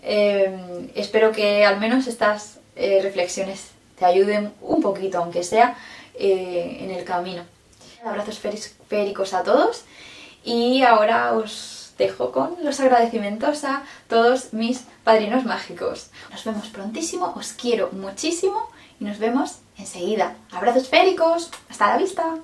Espero que al menos estas reflexiones te ayuden un poquito, aunque sea en el camino. Abrazos féricos a todos y ahora os dejo con los agradecimientos a todos mis padrinos mágicos. Nos vemos prontísimo, os quiero muchísimo y nos vemos enseguida. Abrazos féricos, hasta la vista.